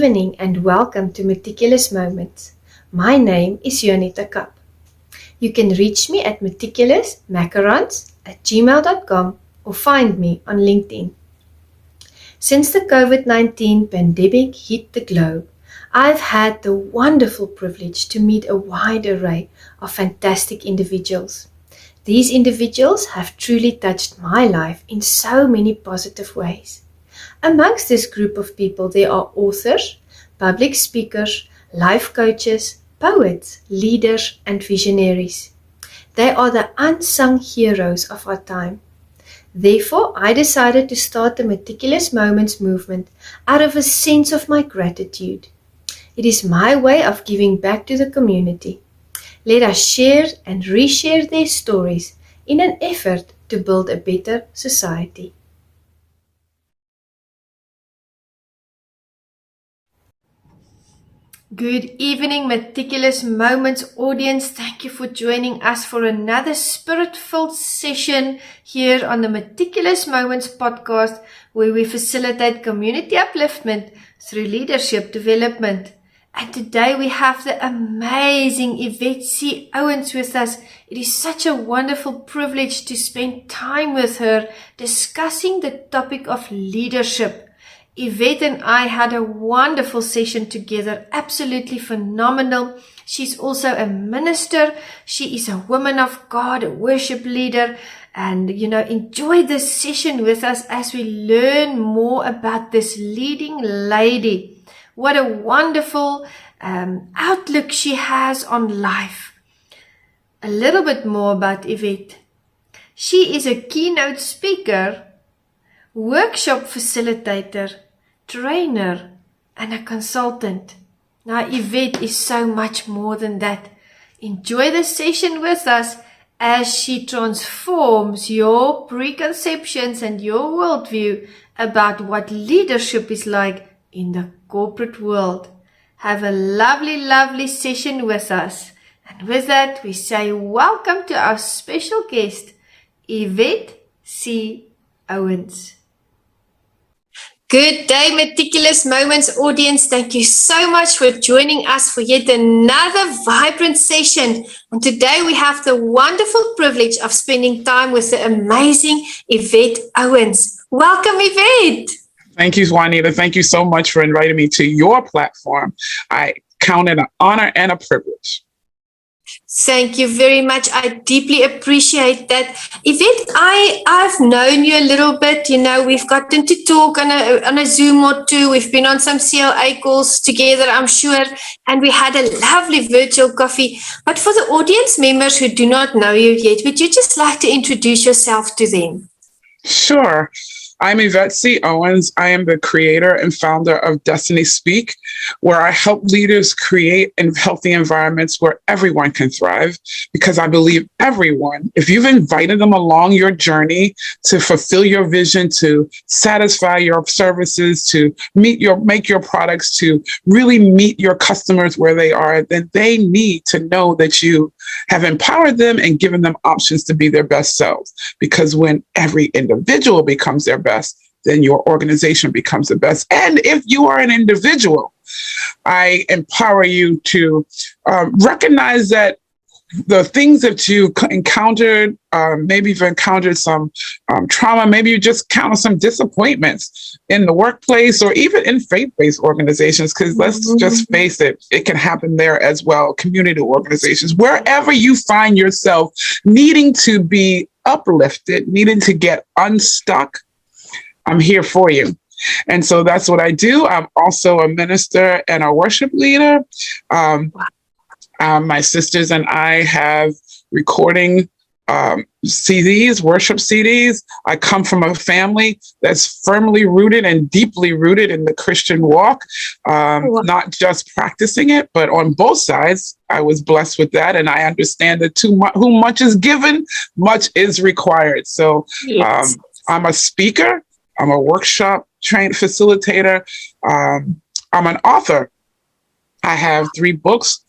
evening and welcome to Meticulous Moments. My name is Juanita Kapp. You can reach me at meticulousmacarons@gmail.com or find me on LinkedIn. Since the COVID-19 pandemic hit the globe, I've had the wonderful privilege to meet a wide array of fantastic individuals. These individuals have truly touched my life in so many positive ways. Amongst this group of people, there are authors, public speakers, life coaches, poets, leaders, and visionaries. They are the unsung heroes of our time. Therefore, I decided to start the Meticulous Moments movement out of a sense of my gratitude. It is my way of giving back to the community. Let us share and reshare their stories in an effort to build a better society. Good evening, Meticulous Moments audience. Thank you for joining us for another spirit-filled session here on the Meticulous Moments podcast, where we facilitate community upliftment through leadership development. And today we have the amazing Yvette C Owens with us. It is such a wonderful privilege to spend time with her discussing the topic of leadership. Yvette and I had a wonderful session together, absolutely phenomenal. She's also a minister. She is a woman of God, a worship leader. And, enjoy this session with us as we learn more about this leading lady. What a wonderful outlook she has on life. A little bit more about Yvette. She is a keynote speaker, workshop facilitator, trainer, and a consultant. Now, Yvette is so much more than that. Enjoy the session with us as she transforms your preconceptions and your worldview about what leadership is like in the corporate world. Have a lovely, lovely session with us. And with that, we say welcome to our special guest, Yvette C Owens. Good day, Meticulous Moments audience. Thank you so much for joining us for yet another vibrant session. And today we have the wonderful privilege of spending time with the amazing Yvette Owens. Welcome, Yvette. Thank you, Juanita. Thank you so much for inviting me to your platform. I count it an honor and a privilege. Thank you very much. I deeply appreciate that. Yvette, I've known you a little bit. We've gotten to talk on a Zoom or two. We've been on some CLA calls together, I'm sure, and we had a lovely virtual coffee. But for the audience members who do not know you yet, would you just like to introduce yourself to them? Sure. I'm Yvette C Owens. I am the creator and founder of Destiny Speak, where I help leaders create healthy environments where everyone can thrive, because I believe everyone, if you've invited them along your journey to fulfill your vision, to satisfy your services, to make your products, to really meet your customers where they are, then they need to know that you have empowered them and given them options to be their best selves. Because when every individual becomes their best, then your organization becomes the best. And if you are an individual, I empower you to recognize that the things that you encountered, maybe you've encountered some trauma, maybe you just encountered some disappointments in the workplace or even in faith-based organizations, because let's just face it, it can happen there as well, community organizations, wherever you find yourself needing to be uplifted, needing to get unstuck, I'm here for you. And so that's what I do. I'm also a minister and a worship leader. My sisters and I have recording CDs, worship CDs. I come from a family that's firmly rooted and deeply rooted in the Christian walk, not just practicing it, but on both sides. I was blessed with that, and I understand that who much is given, much is required. So yes. I'm a speaker. I'm a workshop trained facilitator. I'm an author. I have 3 books,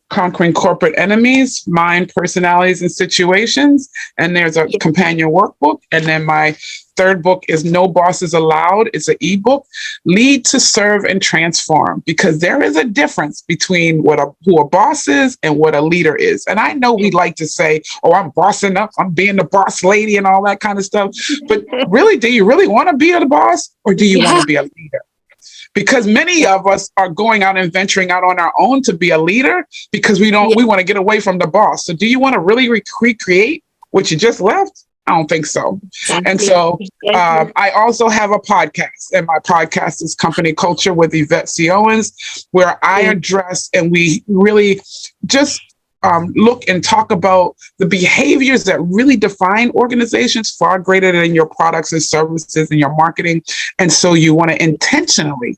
Conquering Corporate Enemies, Mind, Personalities, and Situations. And there's a companion workbook. And then my third book is No Bosses Allowed. It's an ebook, Lead to Serve and Transform, because there is a difference between who a boss is and what a leader is. And I know we like to say, oh, I'm bossing up, I'm being the boss lady and all that kind of stuff. But really, do you really want to be the boss, or do you want to be a leader? Because many of us are going out and venturing out on our own to be a leader because we want to get away from the boss. So do you want to really recreate what you just left? I don't think so. Exactly. And so I also have a podcast, and my podcast is Company Culture with Yvette C Owens, where I address and we really just look and talk about the behaviors that really define organizations far greater than your products and services and your marketing. And so you want to intentionally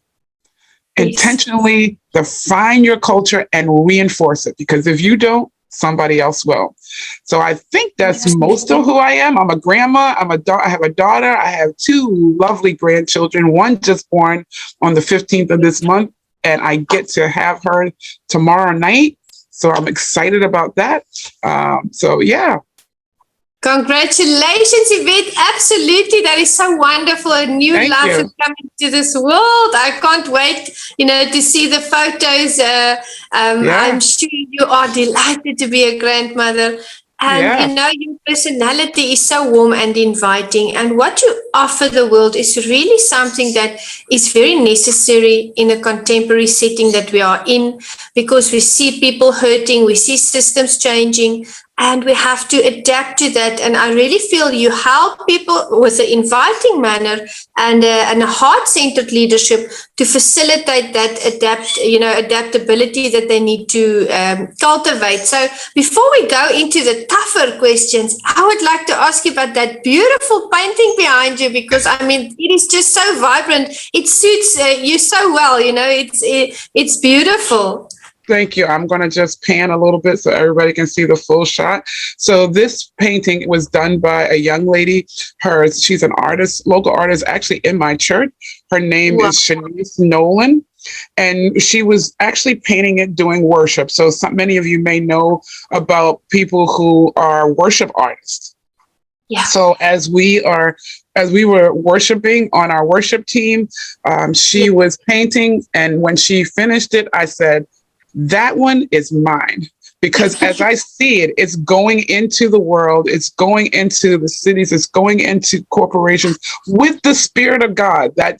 define your culture and reinforce it, because if you don't, somebody else will. So I think that's most of who I am. I'm a grandma. I have a daughter. I have 2 lovely grandchildren. One just born on the 15th of this month, and I get to have her tomorrow night. So I'm excited about that. So yeah. Congratulations, Yvette. Absolutely. That is so wonderful. A new life is coming to this world. I can't wait, to see the photos. I'm sure you are delighted to be a grandmother. And, your personality is so warm and inviting. And what you offer the world is really something that is very necessary in a contemporary setting that we are in, because we see people hurting, we see systems changing, and we have to adapt to that. And I really feel you help people with an inviting manner and a heart-centered leadership to facilitate that adaptability that they need to cultivate. So before we go into the tougher questions, I would like to ask you about that beautiful painting behind you, because it is just so vibrant. It suits you so well. It's beautiful. Thank you. I'm going to just pan a little bit so everybody can see the full shot. So this painting was done by a young lady. She's an artist, local artist, actually in my church. Her name is Shanice Nolan. And she was actually painting it doing worship. So many of you may know about people who are worship artists. Yeah. So as we were worshiping on our worship team, she was painting. And when she finished it, I said, that one is mine, because as I see it, it's going into the world, it's going into the cities, it's going into corporations with the Spirit of God. That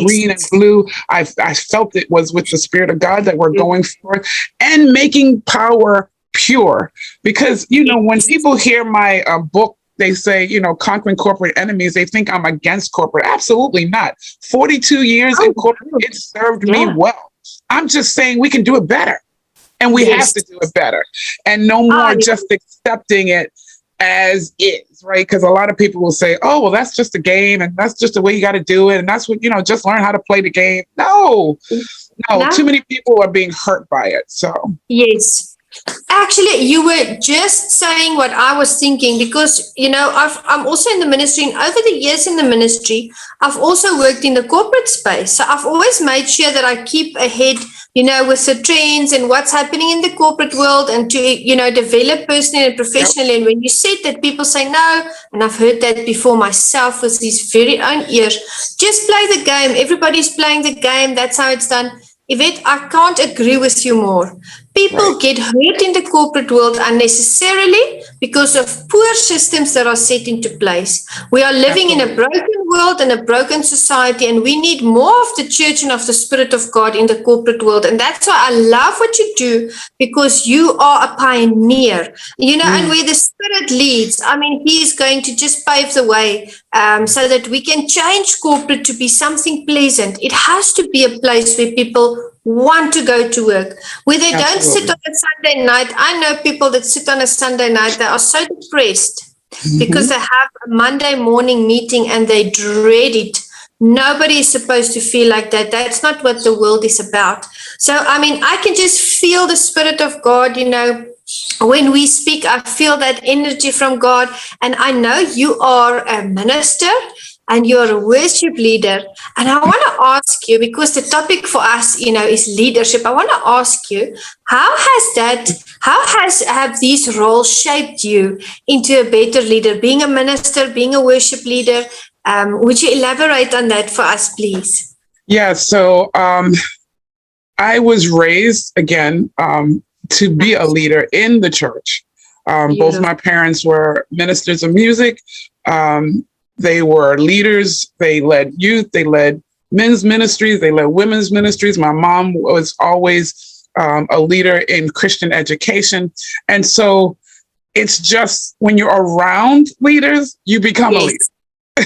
green and blue, I felt it was with the Spirit of God that we're going forth and making power pure. Because, when people hear my book, they say, conquering corporate enemies, they think I'm against corporate. Absolutely not. 42 years in corporate, it served me well. I'm just saying we can do it better, and we have to do it better, and no more just accepting it as is, right? Because a lot of people will say, oh, well, that's just a game, and that's just the way you got to do it, and that's what, just learn how to play the game. No, too many people are being hurt by it. So yes. Actually, you were just saying what I was thinking, because, I'm also in the ministry, and over the years in the ministry, I've also worked in the corporate space. So I've always made sure that I keep ahead, with the trends and what's happening in the corporate world, and to, develop personally and professionally. And when you said that, people say no, and I've heard that before myself with these very own ears, just play the game. Everybody's playing the game. That's how it's done. Yvette, I can't agree with you more. People get hurt in the corporate world unnecessarily because of poor systems that are set into place. We are living in a broken world and a broken society, and we need more of the church and of the Spirit of God in the corporate world. And that's why I love what you do, because you are a pioneer, and where the Spirit leads, He is going to just pave the way so that we can change corporate to be something pleasant. It has to be a place where people want to go to work, where they don't sit on a Sunday night. I know people that sit on a Sunday night, they are so depressed because they have a Monday morning meeting and they dread it. Nobody is supposed to feel like that. That's not what the world is about. So, I can just feel the Spirit of God, when we speak. I feel that energy from God. And I know you are a minister. and you're a worship leader. And I want to ask you, because the topic for us, is leadership. I want to ask you, have these roles shaped you into a better leader? Being a minister, being a worship leader. Would you elaborate on that for us, please? Yeah. So I was raised again to be a leader in the church. Both my parents were ministers of music. They were leaders. They led youth. They led men's ministries. They led women's ministries. My mom was always a leader in Christian education. And so it's just when you're around leaders, you become a leader.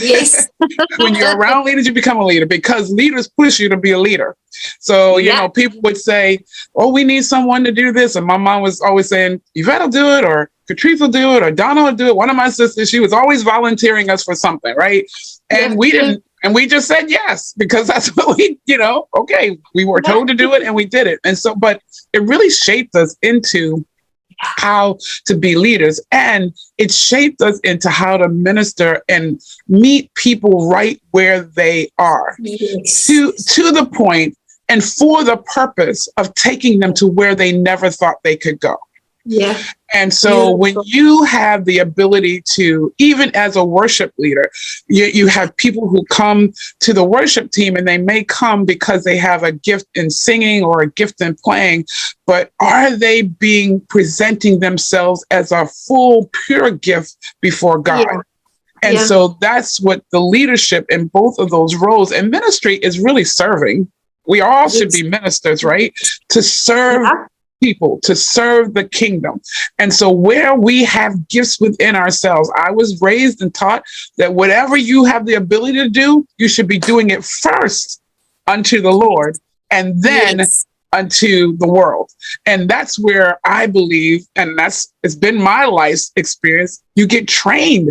Yes. When you're around leaders, you become a leader because leaders push you to be a leader. So, people would say, oh, we need someone to do this. And my mom was always saying, Yvette will do it, or Catrice will do it, or Donna will do it. One of my sisters, she was always volunteering us for something, right? And we didn't, and we just said yes, because that's what we, okay, we were told to do it and we did it. And so, but it really shaped us into how to be leaders, and it shaped us into how to minister and meet people right where they are, to the point and for the purpose of taking them to where they never thought they could go. Yeah. And so when you have the ability to, even as a worship leader, you have people who come to the worship team, and they may come because they have a gift in singing or a gift in playing, but are they presenting themselves as a full, pure gift before God? Yeah. And so that's what the leadership in both of those roles, and ministry is really serving. We all should be ministers, right? To serve people, to serve the kingdom. And so where we have gifts within ourselves, I was raised and taught that whatever you have the ability to do, you should be doing it first unto the Lord, and then unto the world. And that's where I believe, and it's been my life's experience, you get trained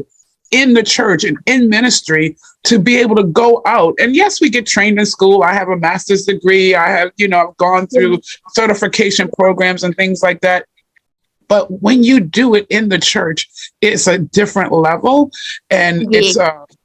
in the church and in ministry to be able to go out. And yes, we get trained in school. I have a master's degree. I have, I've gone through certification programs and things like that. But when you do it in the church, it's a different level, and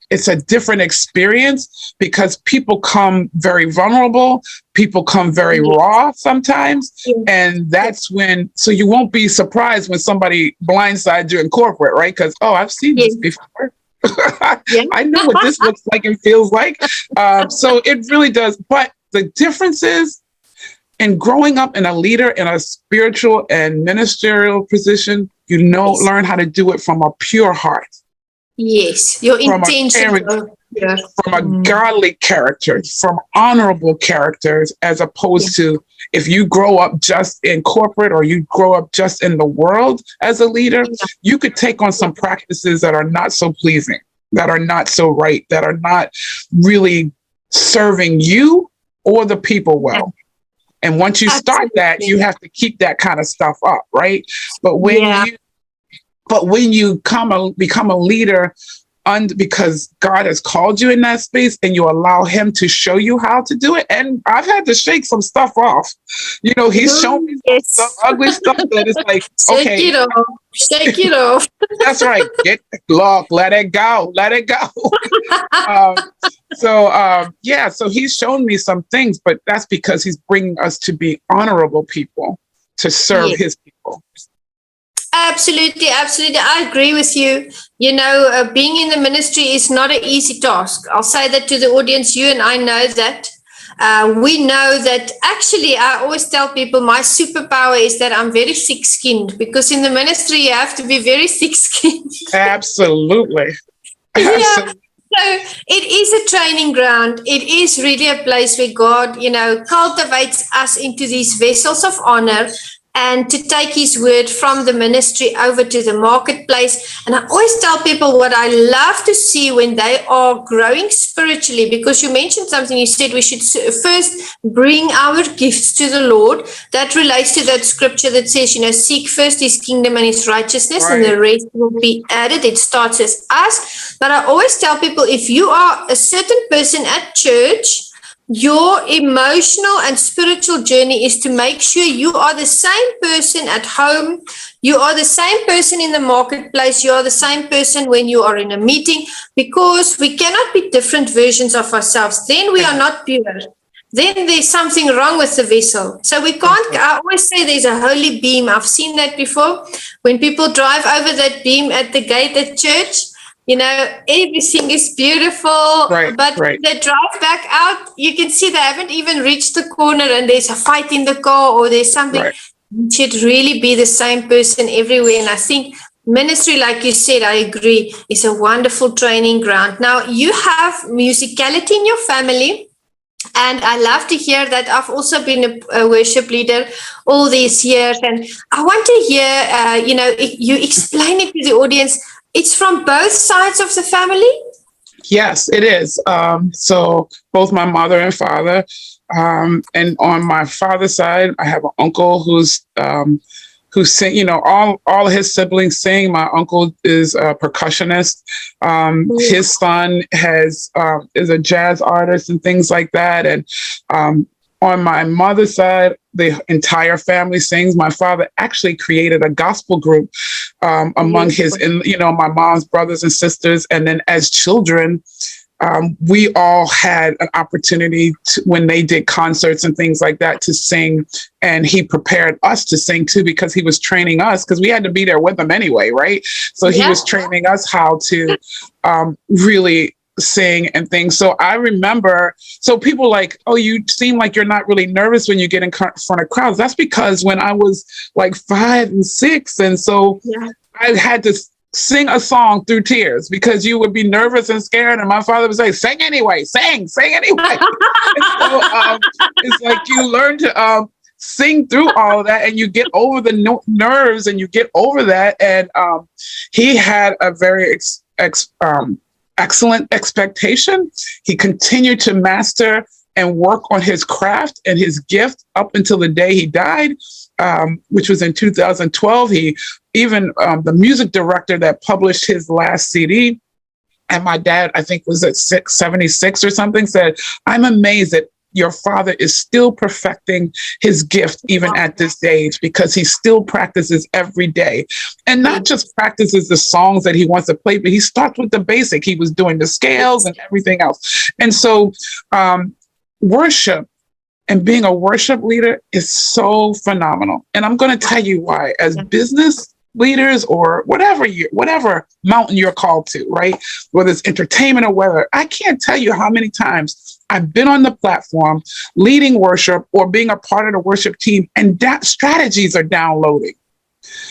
it's a different experience, because people come very vulnerable. People come very raw sometimes. And that's when, so you won't be surprised when somebody blindsides you in corporate, right? Because, I've seen this before. I know what this looks like and feels like. So it really does. But the difference is, in growing up in a leader in a spiritual and ministerial position, learn how to do it from a pure heart. Yes, your intention. From a godly character, from honorable characters, as opposed to if you grow up just in corporate or you grow up just in the world as a leader, you could take on some practices that are not so pleasing, that are not so right, that are not really serving you or the people well. And once you start that, you have to keep that kind of stuff up, right? But when you become a leader, because God has called you in that space, and you allow Him to show you how to do it. And I've had to shake some stuff off. He's shown me some ugly stuff that is like, okay, shake it off. That's right. Let it go. So He's shown me some things, but that's because He's bringing us to be honorable people, to serve His people. Absolutely. I agree with you. Being in the ministry is not an easy task. I'll say that to the audience. You and I know that. We know that. Actually, I always tell people my superpower is that I'm very thick-skinned, because in the ministry you have to be very thick-skinned. Absolutely. So it is a training ground. It is really a place where God, cultivates us into these vessels of honor, and to take His word from the ministry over to the marketplace. And I always tell people what I love to see when they are growing spiritually, because you mentioned something. You said we should first bring our gifts to the Lord. That relates to that scripture that says, seek first His kingdom and His righteousness, and the rest will be added. It starts as us. But I always tell people, if you are a certain person at church, Your emotional and spiritual journey is to make sure you are the same person at home. You are the same person in the marketplace. You are the same person when you are in a meeting, because we cannot be different versions of ourselves. Then we are not pure. Then there's something wrong with the vessel. So we can't, I always say there's a holy beam. I've seen that before. When people drive over that beam at the gate at church, everything is beautiful, but when they drive back out, you can see they haven't even reached the corner and there's a fight in the car or there's something. You should really be the same person everywhere. And I think ministry, like you said, I agree, is a wonderful training ground. Now, you have musicality in your family. And I love to hear that. I've also been a worship leader all these years. And I want to hear, you explain it to the audience. It's from both sides of the family? Yes, it is. So both my mother and father. And on my father's side, I have an uncle who sing, all his siblings sing. My uncle is a percussionist. His son is a jazz artist and things like that. And on my mother's side, the entire family sings. My father actually created a gospel group among my mom's brothers and sisters. And then as children, we all had an opportunity to, when they did concerts and things like that, to sing. And he prepared us to sing too, because he was training us, because we had to be there with him anyway, right? So he was training us how to really sing and things. So I remember, so people like, oh, you seem like you're not really nervous when you get in front of crowds. That's because when I was like 5 and 6, and so I had to sing a song through tears, because you would be nervous and scared, and my father would say, sing anyway, sing anyway. So it's like you learn to sing through all of that, and you get over the nerves, and you get over that. And he had a very excellent expectation. He continued to master and work on his craft and his gift up until the day he died, which was in 2012. He even the music director that published his last CD, and my dad, I think was at 76 or something, said, I'm amazed that your father is still perfecting his gift even at this age, because he still practices every day, and not just practices the songs that he wants to play, but he starts with the basic. He was doing the scales and everything else. And so worship and being a worship leader is so phenomenal. And I'm going to tell you why. As business leaders, or whatever mountain you're called to, right? Whether it's entertainment or whether, I can't tell you how many times I've been on the platform leading worship or being a part of the worship team, and that strategies are downloading.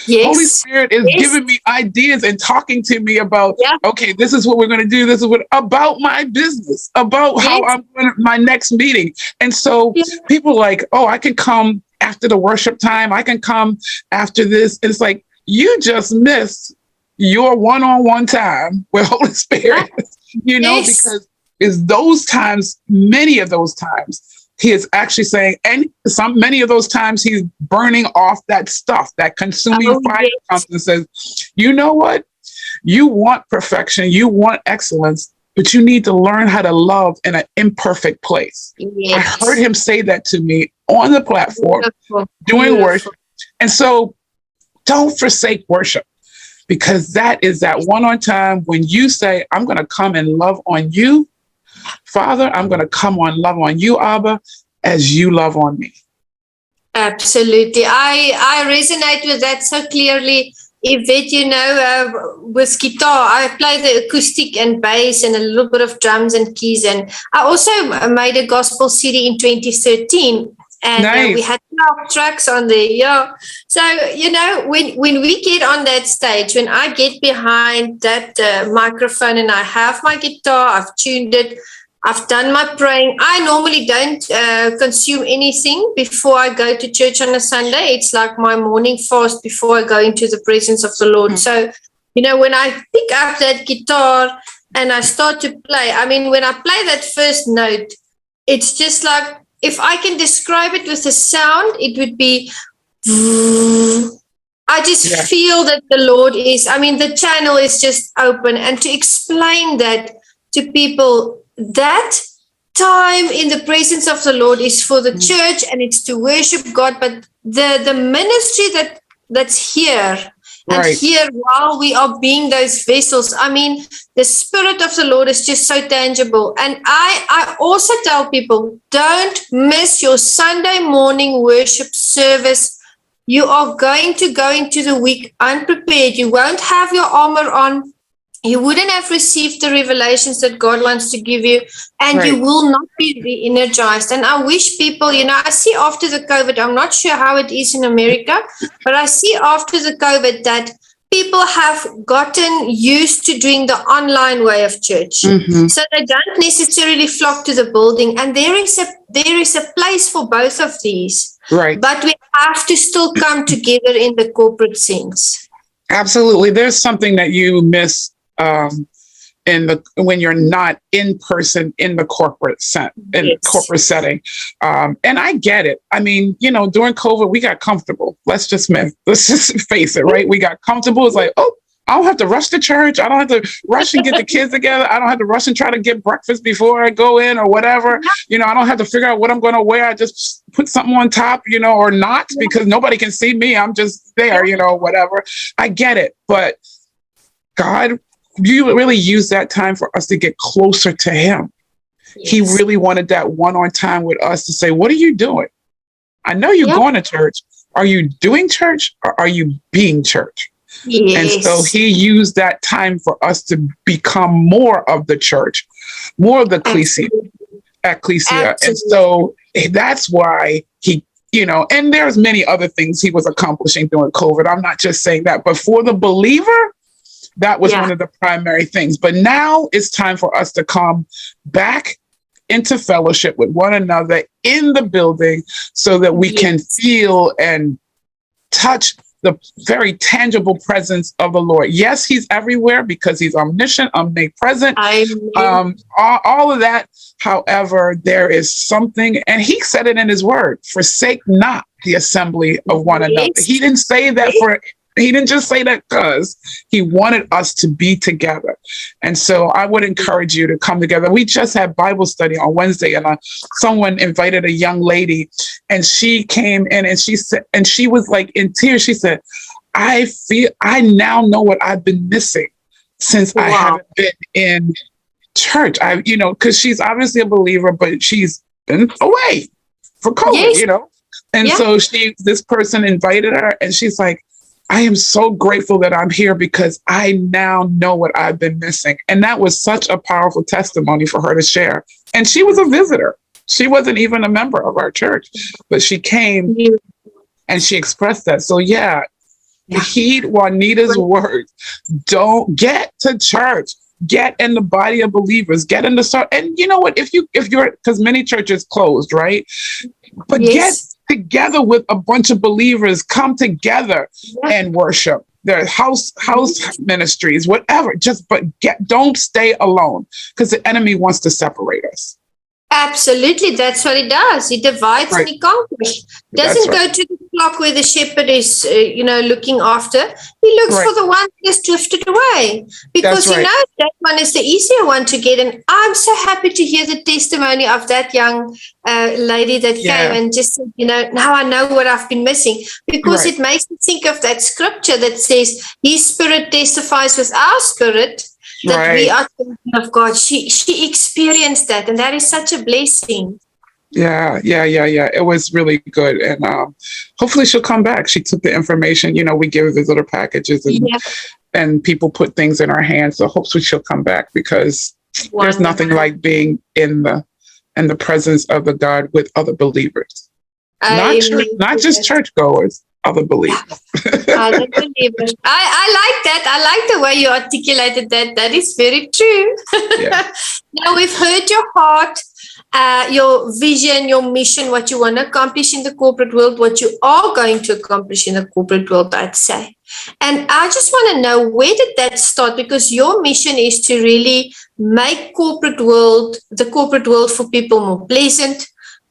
Yes. Holy Spirit is giving me ideas and talking to me about, okay, this is what we're going to do. This is about my business, about how I'm going to my next meeting. And so people are like, oh, I can come after the worship time. I can come after this. And it's like, you just missed your one-on-one time with Holy Spirit, because it's those times, many of those times, he is actually saying, and many of those times he's burning off that stuff, that consuming fire comes and says, you know what? You want perfection, you want excellence, but you need to learn how to love in an imperfect place. I heard him say that to me on the platform, doing worship. And so don't forsake worship, because that is that one-on time when you say, I'm going to come and love on you, Father, I'm going to come on love on you, Abba, as you love on me. Absolutely. I resonate with that so clearly. Yvette, with guitar, I play the acoustic and bass and a little bit of drums and keys. And I also made a gospel CD in 2013. And we had 12 tracks on there. Yeah. So, when we get on that stage, when I get behind that microphone and I have my guitar, I've tuned it, I've done my praying. I normally don't consume anything before I go to church on a Sunday. It's like my morning fast before I go into the presence of the Lord. So, when I pick up that guitar and I start to play, when I play that first note, it's just like, if I can describe it with a sound, it would be, I just feel that the Lord is, the channel is just open. And to explain that to people, that time in the presence of the Lord is for the church and it's to worship God, but the ministry that's here and here while we are being those vessels, I mean, the Spirit of the Lord is just so tangible. And I also tell people, don't miss your Sunday morning worship service. You are going to go into the week unprepared. You won't have your armor on. You wouldn't have received the revelations that God wants to give you, and you will not be re-energized. And I wish people, I see after the COVID, I'm not sure how it is in America, but I see after the COVID that people have gotten used to doing the online way of church. So they don't necessarily flock to the building. And there is a place for both of these. Right. But we have to still come together in the corporate sense. Absolutely. There's something that you miss when you're not in person in the corporate corporate setting. And I get it. I mean, during COVID, we got comfortable. Let's just face it, right? We got comfortable. It's like, oh, I don't have to rush to church. I don't have to rush and get the kids together. I don't have to rush and try to get breakfast before I go in or whatever. I don't have to figure out what I'm going to wear. I just put something on top, or not, because nobody can see me. I'm just there, whatever. I get it. But God, you really use that time for us to get closer to him. Yes. He really wanted that one-on time with us to say, what are you doing? I know you're going to church. Are you doing church or are you being church? Yes. And so he used that time for us to become more of the church, more of the ecclesia. And so that's why he, and there's many other things he was accomplishing during COVID. I'm not just saying that, but for the believer, that was one of the primary things. But now it's time for us to come back into fellowship with one another in the building so that we can feel and touch the very tangible presence of the Lord. Yes, he's everywhere because he's omniscient, omnipresent, all of that. However, there is something, and he said it in his word, forsake not the assembly of one another. He didn't say that he didn't just say that because he wanted us to be together. And so I would encourage you to come together. We just had Bible study on Wednesday, and someone invited a young lady, and she came in and she said, and she was like in tears. She said, I now know what I've been missing since I haven't been in church. Because she's obviously a believer, but she's been away for COVID, And so this person invited her, and she's like, I am so grateful that I'm here because I now know what I've been missing. And that was such a powerful testimony for her to share. And she was a visitor. She wasn't even a member of our church, but she came and she expressed that. So heed Juanita's words. Don't get to church. Get in the body of believers. Get in the and you know what? If you're because many churches closed, right? But get together with a bunch of believers, come together and worship. There are house ministries, whatever. Don't stay alone because the enemy wants to separate us. Absolutely, that's what he does. He divides and he conquers. Doesn't go to the flock where the shepherd is, looking after. He looks for the one that has drifted away because he knows that one is the easier one to get. And I'm so happy to hear the testimony of that young lady that came and just said, now I know what I've been missing, because it makes me think of that scripture that says, His Spirit testifies with our spirit that we are children of God. She experienced that, and that is such a blessing. Yeah. It was really good, and hopefully she'll come back. She took the information. We give these little packages, and people put things in our hands. So hopefully she'll come back because there's nothing like being in the presence of the God with other believers, not just churchgoers. Other believers. Other believers. I like that. I like the way you articulated that. That is very true. We've heard your heart, your vision, your mission, what you want to accomplish in the corporate world, what you are going to accomplish in the corporate world, I'd say. And I just want to know, where did that start? Because your mission is to really make the corporate world for people more pleasant,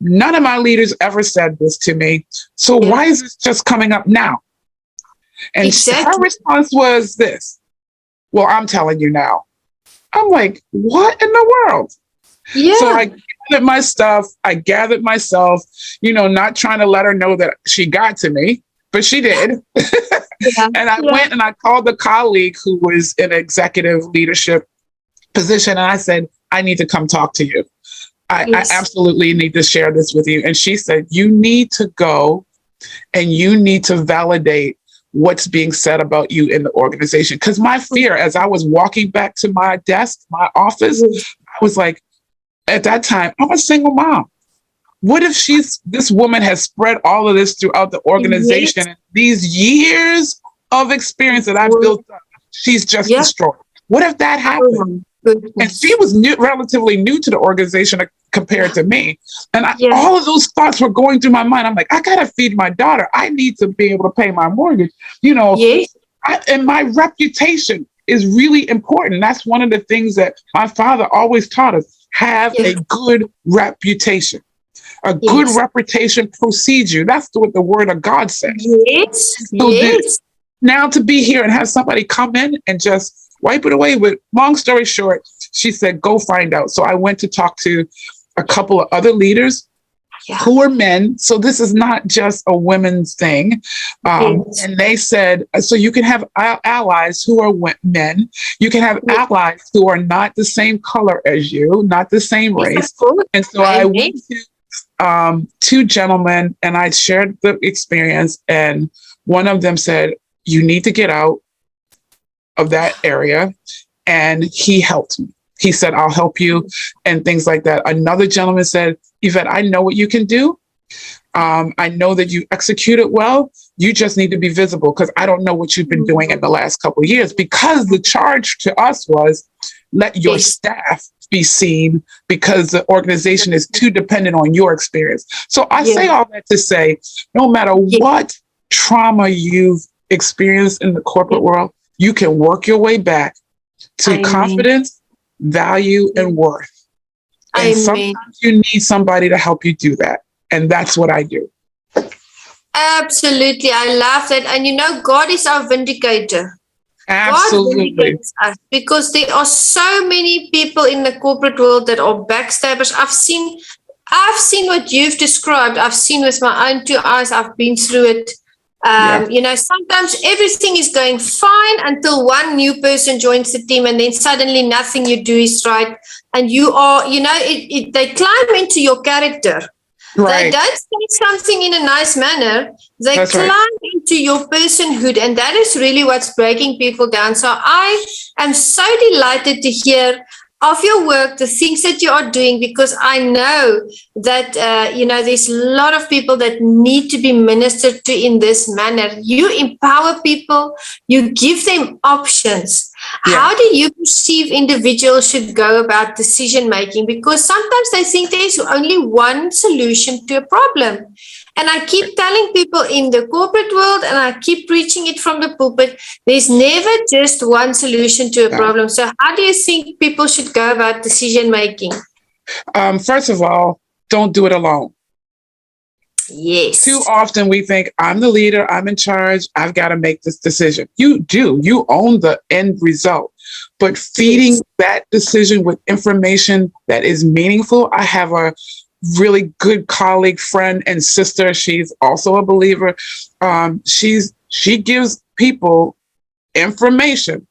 None of my leaders ever said this to me. So why is this just coming up now? And her response was this. Well, I'm telling you now. I'm like, what in the world? Yeah. So I gathered my stuff. I gathered myself, not trying to let her know that she got to me, but she did. Yeah. And I went and I called the colleague who was in executive leadership position. And I said, I need to come talk to you. I absolutely need to share this with you. And she said, you need to go and you need to validate what's being said about you in the organization. Because my fear, as I was walking back to my desk, my office, I was like, at that time, I'm a single mom. What if this woman has spread all of this throughout the organization? And these years of experience that I've built up, she's just destroyed. What if that happened? And she was relatively new to the organization compared to me. And all of those thoughts were going through my mind. I'm like, I got to feed my daughter. I need to be able to pay my mortgage. And my reputation is really important. That's one of the things that my father always taught us. Have a good reputation. A good reputation precedes you. That's what the word of God says. Now to be here and have somebody come in and just wipe it away with, long story short, she said, go find out. So I went to talk to a couple of other leaders who are men. So this is not just a women's thing. And they said, so you can have allies who are men. You can have allies who are not the same color as you, not the same race. And so I went to 2 gentlemen and I shared the experience. And one of them said, you need to get out of that area. And he helped me. He said, I'll help you and things like that. Another gentleman said, Yvette, I know what you can do. I know that you execute it well. You just need to be visible because I don't know what you've been doing in the last couple of years, because the charge to us was let your staff be seen because the organization is too dependent on your experience. So I say all that to say, no matter what trauma you've experienced in the corporate world, you can work your way back to confidence, value, and worth. And sometimes you need somebody to help you do that. And that's what I do. Absolutely. I love that. And God is our vindicator. Absolutely. God vindicates us because there are so many people in the corporate world that are backstabbers. I've seen what you've described. I've seen with my own 2 eyes. I've been through it. Sometimes everything is going fine until one new person joins the team, and then suddenly nothing you do is right. And you are, they climb into your character. Right. They don't say something in a nice manner. They climb into your personhood, and that is really what's breaking people down. So I am so delighted to hear of your work, the things that you are doing, because I know that, there's a lot of people that need to be ministered to in this manner. You empower people, you give them options. Yeah. How do you perceive individuals should go about decision making? Because sometimes they think there's only one solution to a problem. And I keep telling people in the corporate world, and I keep preaching it from the pulpit, there's never just one solution to a problem. So how do you think people should go about decision making? First of all, don't do it alone. Yes. Too often we think, I'm the leader, I'm in charge, I've got to make this decision. You do. You own the end result. But feeding that decision with information that is meaningful. I have a really good colleague, friend, and sister. She's also a believer. She gives people information,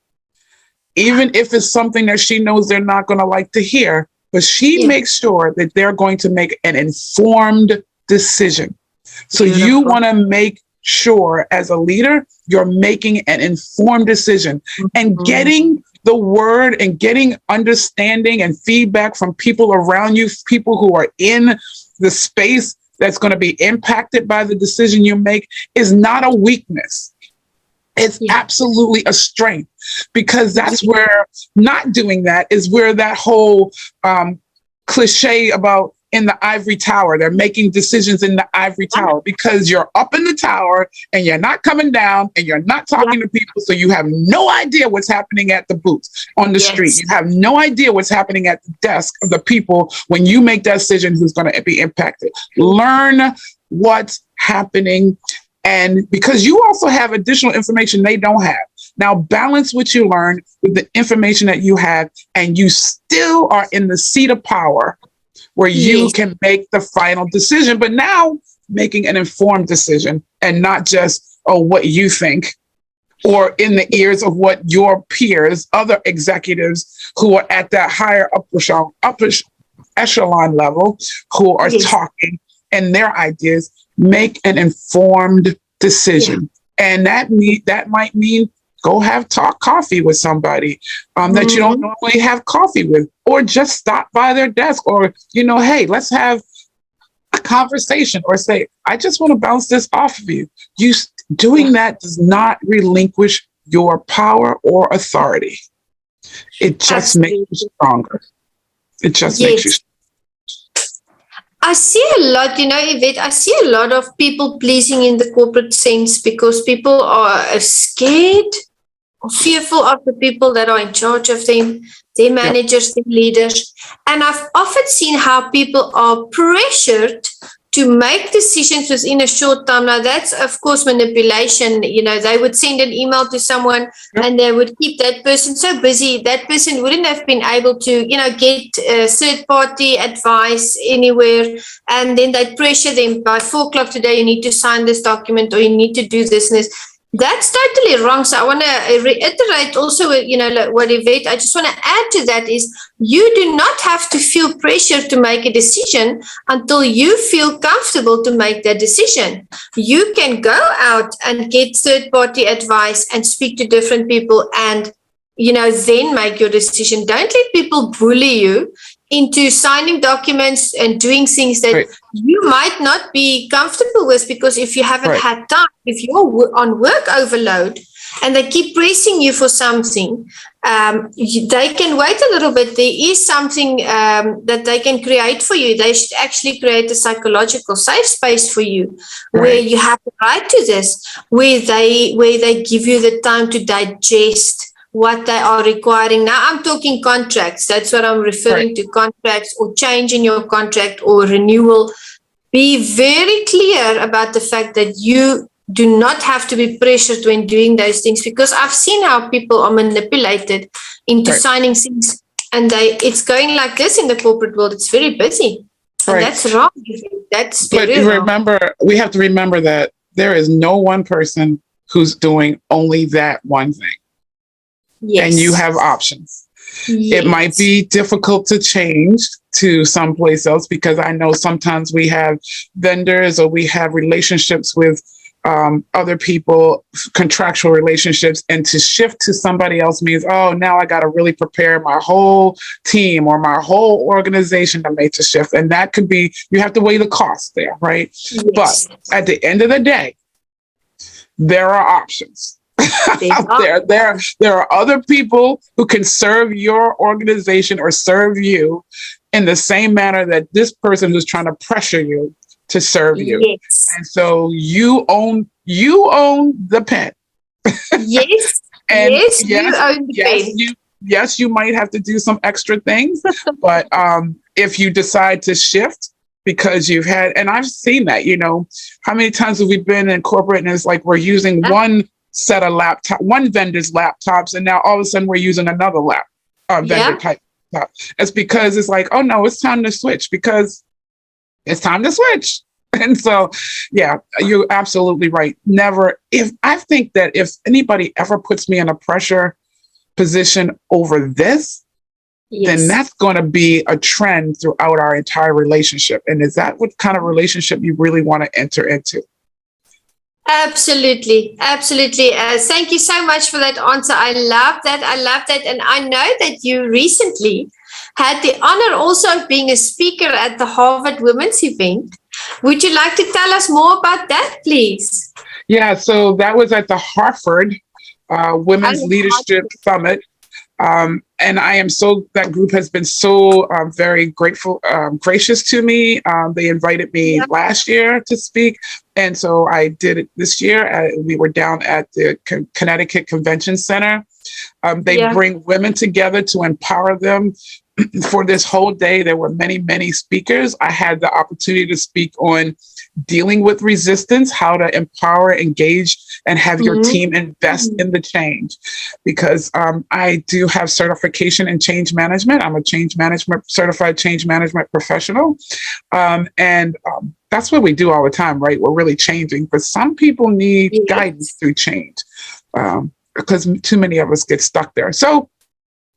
even if it's something that she knows they're not going to like to hear, but she makes sure that they're going to make an informed decision. So you want to make sure as a leader, you're making an informed decision and getting the word and getting understanding and feedback from people around you, people who are in the space that's going to be impacted by the decision you make, is not a weakness. It's absolutely a strength, because that's where not doing that is where that whole cliche about in the ivory tower. They're making decisions in the ivory tower because you're up in the tower and you're not coming down and you're not talking to people. So you have no idea what's happening at the booth on the street. You have no idea what's happening at the desk of the people when you make that decision who's going to be impacted. Learn what's happening. And because you also have additional information they don't have. Now balance what you learn with the information that you have, and you still are in the seat of power where you can make the final decision, but now making an informed decision and not just, what you think, or in the ears of what your peers, other executives who are at that higher upper echelon level, who are talking and their ideas. Make an informed decision. And that might mean go have coffee with somebody that you don't normally have coffee with, or just stop by their desk, or, hey, let's have a conversation, or say, I just want to bounce this off of you. Doing that does not relinquish your power or authority. It just makes you stronger. It just makes you stronger. I see a lot, Yvette, I see a lot of people pleasing in the corporate sense because people are scared or fearful of the people that are in charge of them, their managers, their leaders. And I've often seen how people are pressured to make decisions within a short time. Now, that's, of course, manipulation. They would send an email to someone and they would keep that person so busy. That person wouldn't have been able to, get third-party advice anywhere. And then they'd pressure them, by 4 o'clock today, you need to sign this document, or you need to do this and this. That's totally wrong. So I want to reiterate also, what Yvette, I just want to add to that is, you do not have to feel pressure to make a decision until you feel comfortable to make that decision. You can go out and get third-party advice and speak to different people and, then make your decision. Don't let people bully you into signing documents and doing things that you might not be comfortable with, because if you haven't had time, if you're on work overload and they keep pressing you for something, they can wait a little bit. There is something that they can create for you. They should actually create a psychological safe space for you where you have the right to this, where they give you the time to digest what they are requiring. Now, I'm talking contracts. That's what I'm referring to, contracts, or change in your contract, or renewal. Be very clear about the fact that you do not have to be pressured when doing those things, because I've seen how people are manipulated into signing things, and it's going like this in the corporate world. It's very busy. And that's wrong. That's very wrong. We have to remember that there is no one person who's doing only that one thing. And you have options. It might be difficult to change to someplace else, because I know sometimes we have vendors, or we have relationships with other people, contractual relationships, and to shift to somebody else means, now I got to really prepare my whole team or my whole organization to make the shift. And that could be, you have to weigh the cost there, right? But at the end of the day, there are options. Out there are other people who can serve your organization or serve you in the same manner that this person who's trying to pressure you to serve you. And so you own the pen. Yes. And you own the pen. Yes, you might have to do some extra things, but if you decide to shift, because you've had, and I've seen that, how many times have we been in corporate and it's like we're using one set of one vendor's laptops, and now all of a sudden we're using another vendor type laptop. It's because it's like, oh no, it's time to switch, because it's time to switch. And so, you're absolutely right. I think that if anybody ever puts me in a pressure position over this, then that's going to be a trend throughout our entire relationship. And is that what kind of relationship you really want to enter into? Absolutely. Thank you so much for that answer. I love that. And I know that you recently had the honor also of being a speaker at the Harvard Women's event. Would you like to tell us more about that, please? Yeah, so that was at the Harvard Women's Leadership Summit. And that group has been so very gracious to me. They invited me last year to speak. And so I did it this year. We were down at the Connecticut Convention Center. They bring women together to empower them. For this whole day, there were many, many speakers. I had the opportunity to speak on dealing with resistance, how to empower, engage, and have your team invest in the change. Because I do have certification in change management. I'm a certified change management professional. And that's what we do all the time, right? We're really changing. But some people need guidance through change because too many of us get stuck there. So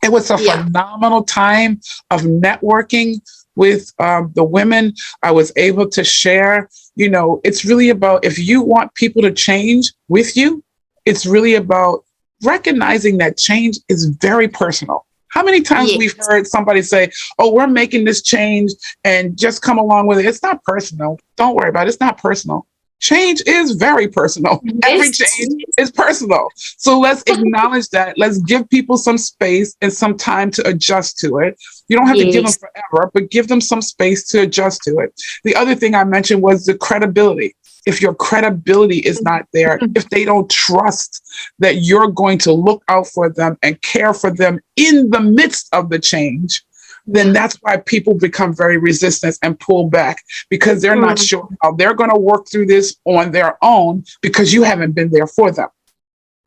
it was a phenomenal time of networking with the women. I was able to share, it's really about, if you want people to change with you, it's really about recognizing that change is very personal. How many times we've heard somebody say, oh, we're making this change and just come along with it. It's not personal. Don't worry about it. It's not personal. Change is very personal. Every change is personal. So let's acknowledge that. Let's give people some space and some time to adjust to it. You don't have to give them forever, but give them some space to adjust to it. The other thing I mentioned was the credibility. If your credibility is not there, if they don't trust that you're going to look out for them and care for them in the midst of the change, then that's why people become very resistant and pull back, because they're not sure how they're going to work through this on their own because you haven't been there for them.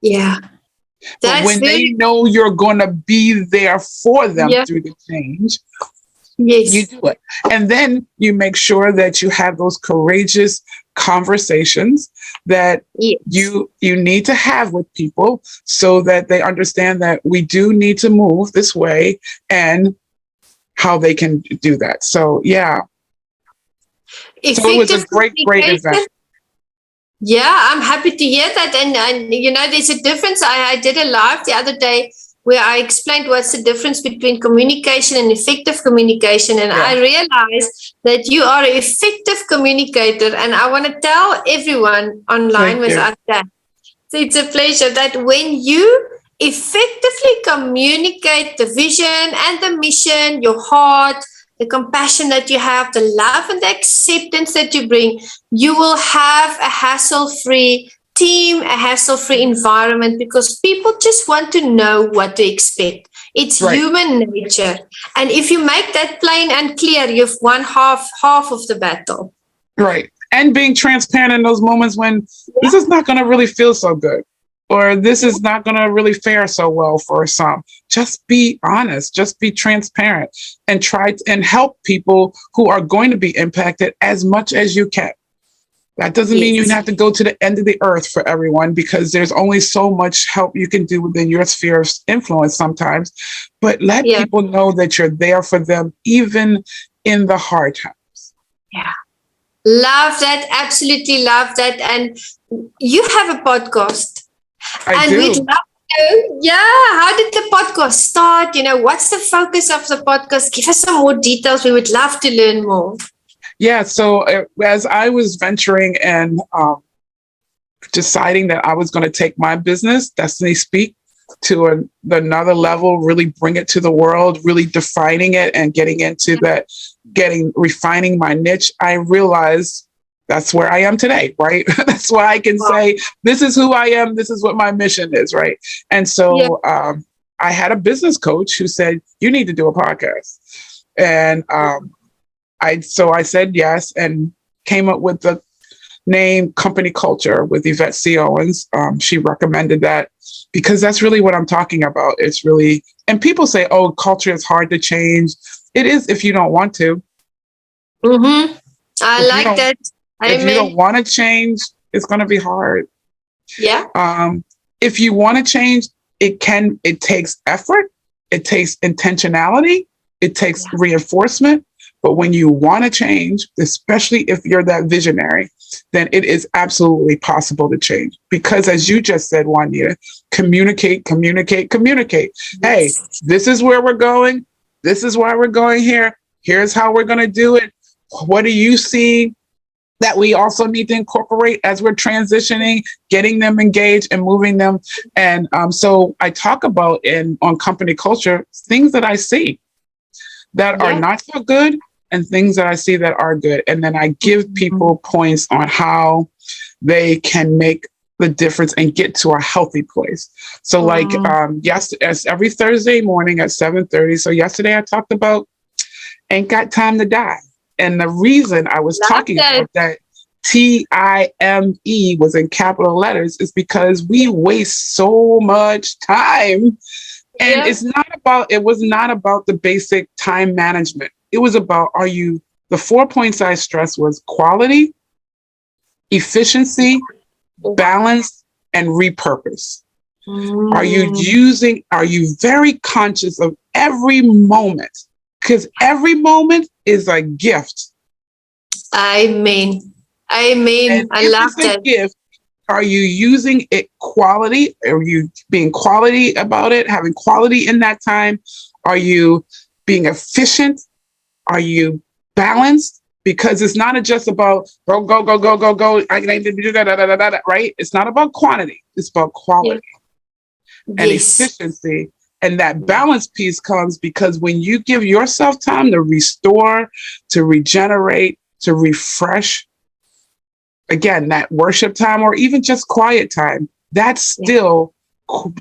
Yeah. But when they know you're going to be there for them through the change, you do it. And then you make sure that you have those courageous conversations that you need to have with people so that they understand that we do need to move this way and how they can do that. So, yeah. So it was a great event. Yeah, I'm happy to hear that. And there's a difference. I did a live the other day where I explained what's the difference between communication and effective communication. And I realized that you are an effective communicator. And I want to tell everyone online with us that it's a pleasure that when you effectively communicate the vision and the mission, your heart, the compassion that you have, the love and the acceptance that you bring, you will have a hassle-free team, a hassle-free environment, because people just want to know what to expect. It's human nature. And if you make that plain and clear, you've won half of the battle. Right. And being transparent in those moments when this is not going to really feel so good, or this is not going to really fare so well for some. Just be honest, just be transparent, and try and help people who are going to be impacted as much as you can. That doesn't mean you have to go to the end of the earth for everyone, because there's only so much help you can do within your sphere of influence sometimes. But let people know that you're there for them, even in the hard times. Yeah. Love that. Absolutely love that. And you have a podcast. I do. We'd love to know, how did the podcast start? What's the focus of the podcast? Give us some more details. We would love to learn more. Yeah, so as I was venturing and deciding that I was going to take my business, Destiny Speak, to another level, really bring it to the world, really defining it and getting into that, refining my niche, I realized that's where I am today, right? That's why I can say, this is who I am. This is what my mission is, right? And so I had a business coach who said, you need to do a podcast. And I said yes, and came up with the name Company Culture with Yvette C Owens. She recommended that because that's really what I'm talking about. It's really, and people say, oh, culture is hard to change. It is if you don't want to. Mm-hmm. I like that. If you don't want to change, it's going to be hard. Yeah. If you want to change, it takes effort. It takes intentionality. It takes reinforcement. But when you want to change, especially if you're that visionary, then it is absolutely possible to change. Because as you just said, Juanita, communicate. Yes. Hey, this is where we're going. This is why we're going here. Here's how we're going to do it. What are you seeing? that we also need to incorporate as we're transitioning, getting them engaged and moving them. And so I talk about on company culture, things that I see that are not so good and things that I see that are good. And then I give people points on how they can make the difference and get to a healthy place. So like, yes, as every Thursday morning at 7:30. So yesterday I talked about ain't got time to die. And the reason I was talking about that TIME was in capital letters is because we waste so much time. And it was not about the basic time management. It was about, the 4 points I stressed was quality, efficiency, balance, and repurpose. Are you very conscious of every moment? Because every moment is a gift. Amen. And I love that. Gift, are you using it quality? Are you being quality about it? Having quality in that time? Are you being efficient? Are you balanced? Because it's not just about go. I need to do that, right? It's not about quantity. It's about quality and efficiency. And that balance piece comes because when you give yourself time to restore, to regenerate, to refresh, again, that worship time or even just quiet time, that's still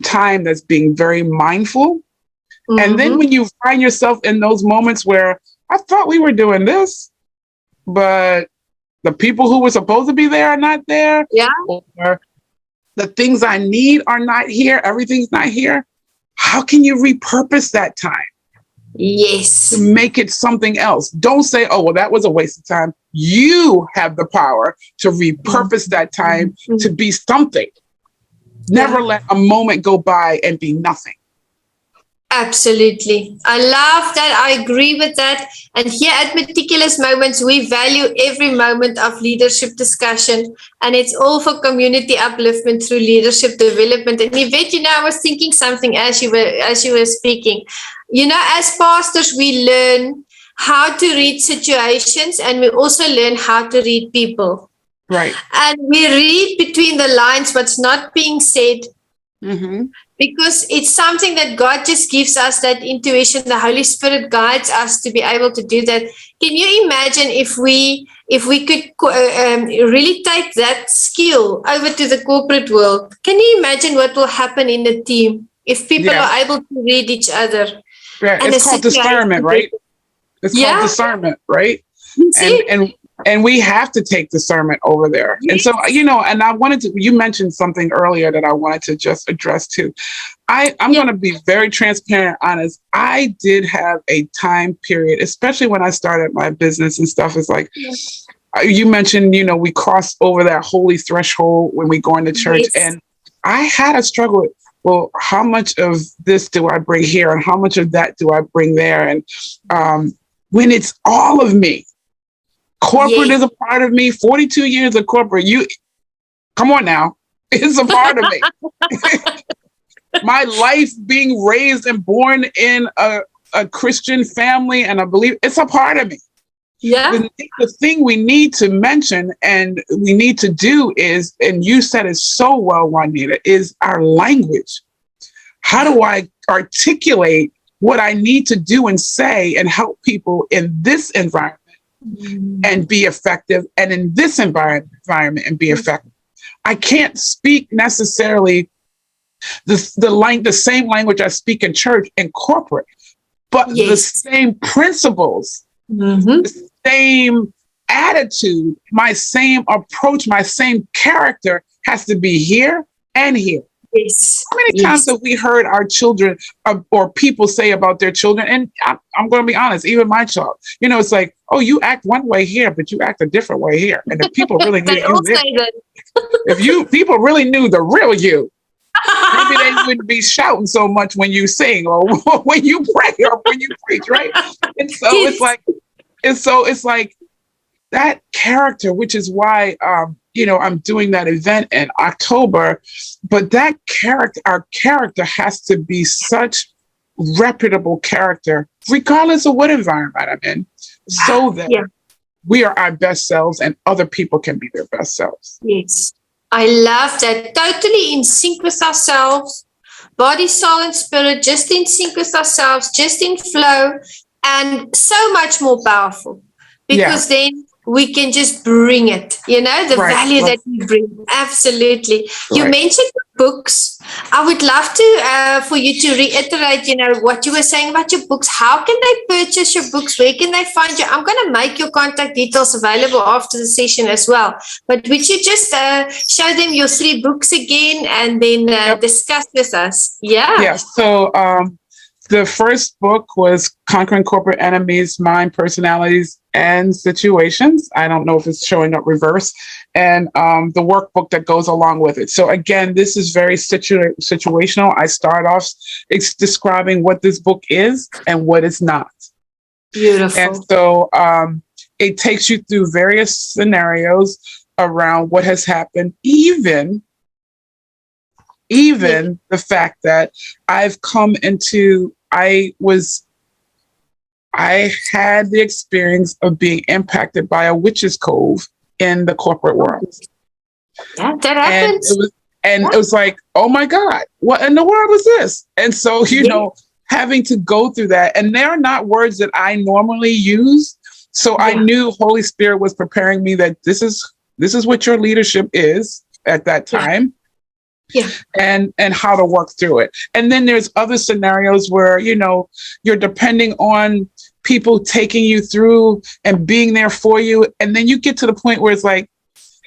time that's being very mindful. And then when you find yourself in those moments where I thought we were doing this, but the people who were supposed to be there are not there, or the things I need are not here, everything's not here. How can you repurpose that time? Yes. To make it something else. Don't say, oh, well, that was a waste of time. You have the power to repurpose that time to be something. Never let a moment go by and be nothing. Absolutely. I love that. I agree with that. And here at Meticulous Moments, we value every moment of leadership discussion, and it's all for community upliftment through leadership development. And Yvette, I was thinking something as you were speaking. As pastors, we learn how to read situations, and we also learn how to read people. Right. And we read between the lines what's not being said. Because it's something that God just gives us, that intuition. The Holy Spirit guides us to be able to do that. Can you imagine if we could really take that skill over to the corporate world? Can you imagine what will happen in the team if people are able to read each other? Yeah, it's called discernment, right? It's called discernment, right? And we have to take discernment over there. And so, and I you mentioned something earlier that I wanted to just address too. I'm going to be very transparent, honest. I did have a time period, especially when I started my business and stuff. It's like, you mentioned, we cross over that holy threshold when we go into church. And I had a struggle with, well, how much of this do I bring here? And how much of that do I bring there? And when it's all of me, corporate is a part of me. 42 years of corporate. Come on now. It's a part of me. My life being raised and born in a Christian family and I believe it's a part of me. Yeah. The thing we need to mention and we need to do is, and you said it so well, Juanita, is our language. How do I articulate what I need to do and say and help people in this environment and be effective, and in this environment and be effective? I can't speak necessarily the same language I speak in church and corporate, but the same principles, the same attitude, my same approach, my same character has to be here and here. Yes. How many times have we heard our children or people say about their children? And I'm going to be honest, even my child, it's like, oh, you act one way here, but you act a different way here. And if people really knew people really knew the real you, maybe they wouldn't be shouting so much when you sing or when you pray or when you preach, right? And so it's like that character, which is why I'm doing that event in October, but that character, our character has to be such reputable character, regardless of what environment I'm in, so that we are our best selves and other people can be their best selves. Yes. I love that. Totally in sync with ourselves, body, soul, and spirit, just in sync with ourselves, just in flow, and so much more powerful because then we can just bring it, the value that we bring. Absolutely. You mentioned books. I would love to for you to reiterate, what you were saying about your books. How can they purchase your books? Where can they find you? I'm going to make your contact details available after the session as well. But would you just show them your 3 books again and then discuss with us? Yeah. So the first book was Conquering Corporate Enemies, Mind, Personalities, and Situations. I don't know if it's showing up reverse. And the workbook that goes along with it. So again, this is very situational. I start off describing what this book is and what it's not. Beautiful. And so it takes you through various scenarios around what has happened, even the fact that I've come into, I had the experience of being impacted by a witch's cove in the corporate world. That happens. And it was like, oh my God, what in the world is this? And so, having to go through that, and they're not words that I normally use. So I knew Holy Spirit was preparing me that this is what your leadership is at that time. And how to work through it. And then there's other scenarios where, you're depending on people taking you through and being there for you. And then you get to the point where it's like,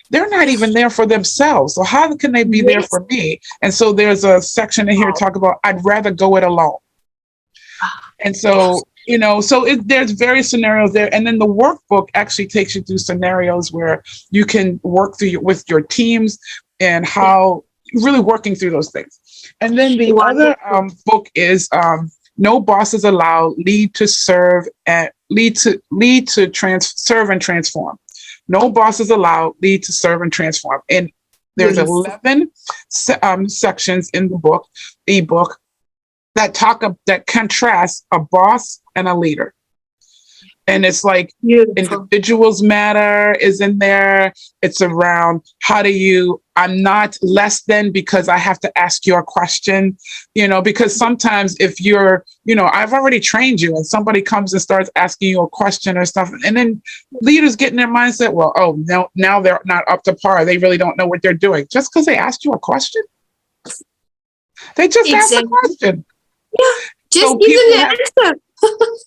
they're not even there for themselves. So how can they be there for me? And so there's a section in here talk about, I'd rather go it alone. And so, there's various scenarios there. And then the workbook actually takes you through scenarios where you can work through with your teams and how really working through those things. And then the other book is No Bosses Allowed, Lead to Serve and Serve and Transform. No Bosses Allowed, Lead to Serve and Transform. And there's 11 sections in the ebook that contrast a boss and a leader. And it's like individuals matter is in there. It's around I'm not less than because I have to ask you a question, because sometimes if you're, I've already trained you and somebody comes and starts asking you a question or stuff. And then leaders get in their mindset, well, now they're not up to par. They really don't know what they're doing. Just because they asked you a question. They just asked a question. Yeah, just give them the answer.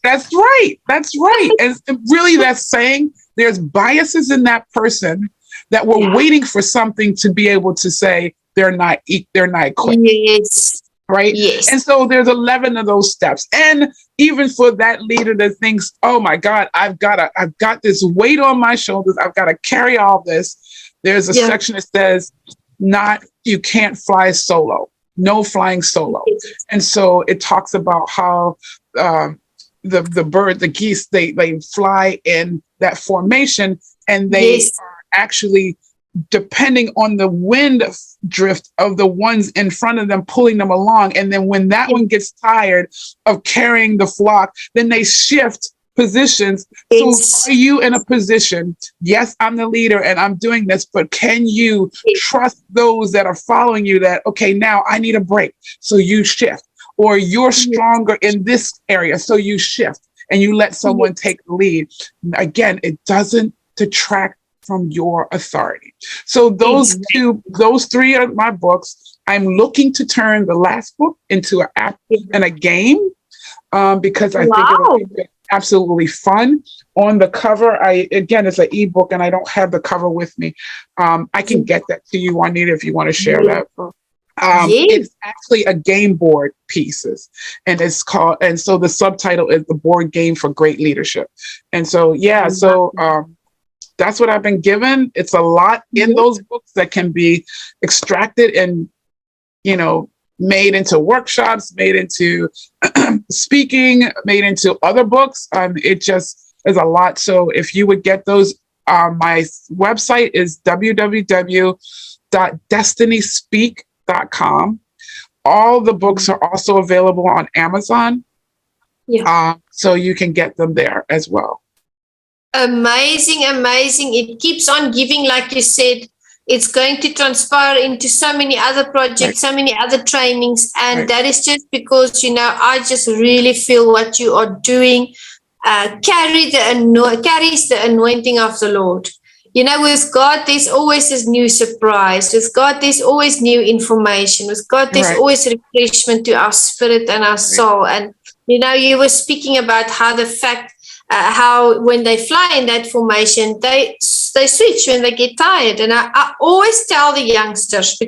That's right. And really that's saying there's biases in that person that were waiting for something to be able to say they're not equipped. Yes. Right? Yes. And so there's 11 of those steps. And even for that leader that thinks, oh my God, I've got this weight on my shoulders. I've got to carry all this. There's a section that says, you can't fly solo. No flying solo. And so it talks about how the geese, they fly in that formation and they are actually depending on the wind drift of the ones in front of them, pulling them along. And then when that one gets tired of carrying the flock, then they shift positions. So are you in a position? Yes, I'm the leader and I'm doing this, but can you trust those that are following you that, okay, now I need a break. So you shift, or you're stronger in this area. So you shift and you let someone take the lead. Again, it doesn't detract from your authority. So those 3 are my books. I'm looking to turn the last book into an app and a game because I think it'll be absolutely fun. On the cover, it's an ebook and I don't have the cover with me. I can get that to you, Juanita, if you want to share that. It's actually a game board pieces and it's called, and so the subtitle is The Board Game for Great Leadership. And so, that's what I've been given. It's a lot in those books that can be extracted and, made into workshops, made into speaking, made into other books. It just is a lot. So if you would get those, my website is www.destinyspeak.com. All the books are also available on Amazon. So you can get them there as well. Amazing, amazing. It keeps on giving, like you said. It's going to transpire into so many other projects, so many other trainings. And that is just because, I just really feel what you are doing carries the anointing of the Lord. With God, there's always this new surprise. With God, there's always new information. With God, there's always refreshment to our spirit and our soul. And, you were speaking about how when they fly in that formation, they switch when they get tired. And I always tell the youngsters,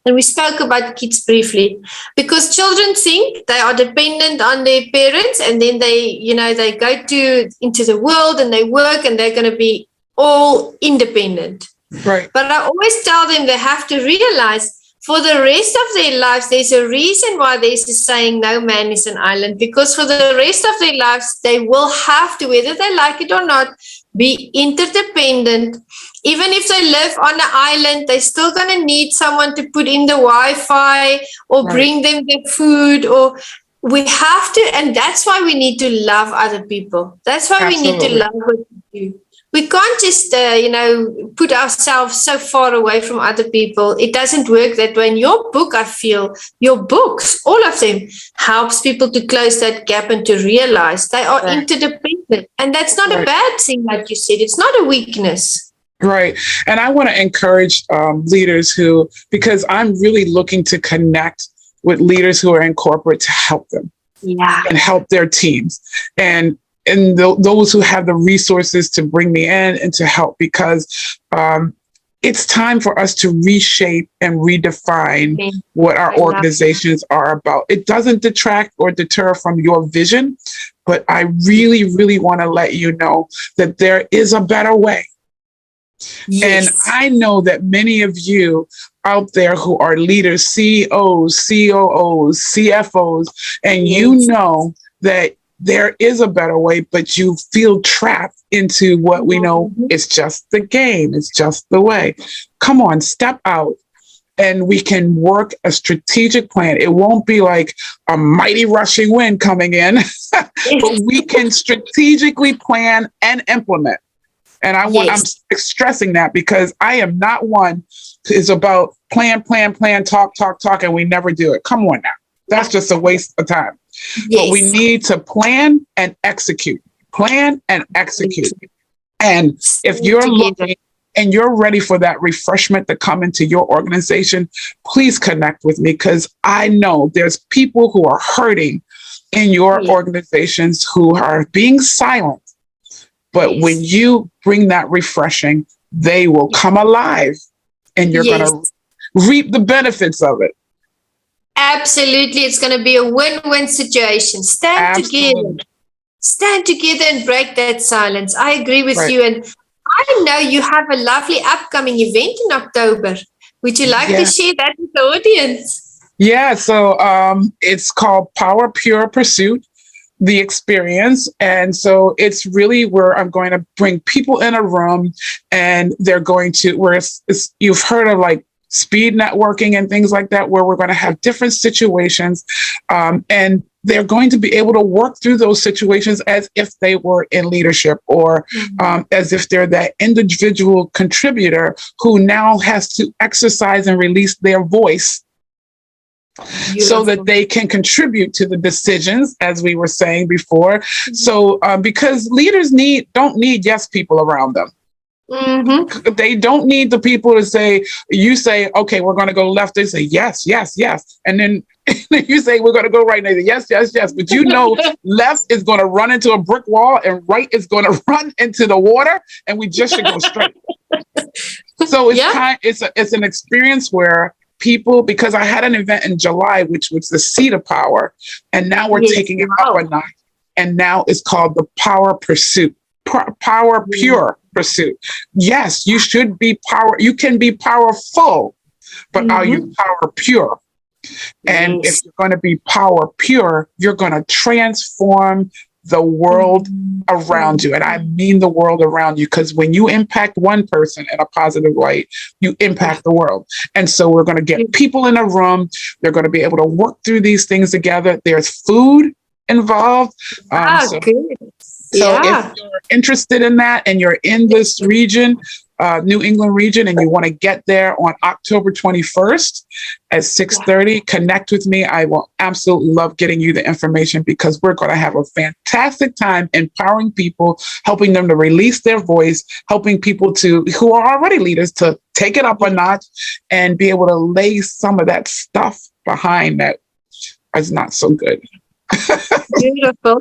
and we spoke about kids briefly, because children think they are dependent on their parents, and then they go into the world and they work and they're going to be all independent. Right. But I always tell them they have to realize for the rest of their lives, there's a reason why there's a saying, no man is an island, because for the rest of their lives, they will have to, whether they like it or not, be interdependent. Even if they live on an island, they're still going to need someone to put in the Wi-Fi or bring them the food, or we have to, and that's why we need to love other people. That's why we need to love what we do. We can't just, put ourselves so far away from other people. It doesn't work that way. In your book, I feel, your books, all of them, helps people to close that gap and to realize they are interdependent. And that's not a bad thing, like you said. It's not a weakness. Right. And I want to encourage leaders because I'm really looking to connect with leaders who are in corporate to help them and help their teams. And those who have the resources to bring me in and to help, because it's time for us to reshape and redefine what our organizations are about. It doesn't detract or deter from your vision, but I really, really want to let you know that there is a better way. Yes. And I know that many of you out there who are leaders, CEOs, COOs, CFOs, and you know that there is a better way, but you feel trapped into what we know is just the game. It's just the way. Come on, step out and we can work a strategic plan. It won't be like a mighty rushing wind coming in, but we can strategically plan and implement. And I'm stressing that because I am not one who's about plan, talk, and we never do it. Come on now. That's just a waste of time. Yes. But we need to plan and execute. And if you're looking and you're ready for that refreshment to come into your organization, please connect with me, because I know there's people who are hurting in your organizations who are being silent. But when you bring that refreshing, they will come alive and you're going to reap the benefits of it. Absolutely. It's going to be a win-win situation. Stand together and break that silence. I agree with you. And I know you have a lovely upcoming event in October. Would you like to share that with the audience? Yeah. So it's called Power Pure Pursuit, the experience. And so it's really where I'm going to bring people in a room, and they're going to, you've heard of like speed networking and things like that, where we're going to have different situations, and they're going to be able to work through those situations as if they were in leadership, or as if they're that individual contributor who now has to exercise and release their voice so that they can contribute to the decisions, as we were saying before. So because leaders don't need yes people around them. They don't need the people to say, you say, okay, we're going to go left. They say, yes. And then you say, we're going to go right. And they say, yes. But left is going to run into a brick wall and right is going to run into the water. And we just should go straight. So it's an experience where people, because I had an event in July, which was the Seat of Power. And now we're taking it up a notch. And now it's called the Power Pursuit. Power Pure Pursuit. Yes, you should be you can be powerful, but are you power pure? And if you're going to be power pure, you're going to transform the world around you. And I mean the world around you, because when you impact one person in a positive light, you impact the world. And so we're going to get people in a room. They're going to be able to work through these things together. There's food involved. Good. So if Yeah. you're interested in that and you're in this region, New England region, and you want to get there on October 21st at 6:30, connect with me. I will absolutely love getting you the information because we're going to have a fantastic time empowering people, helping them to release their voice, helping people who are already leaders to take it up a notch and be able to lay some of that stuff behind that is not so good. Beautiful.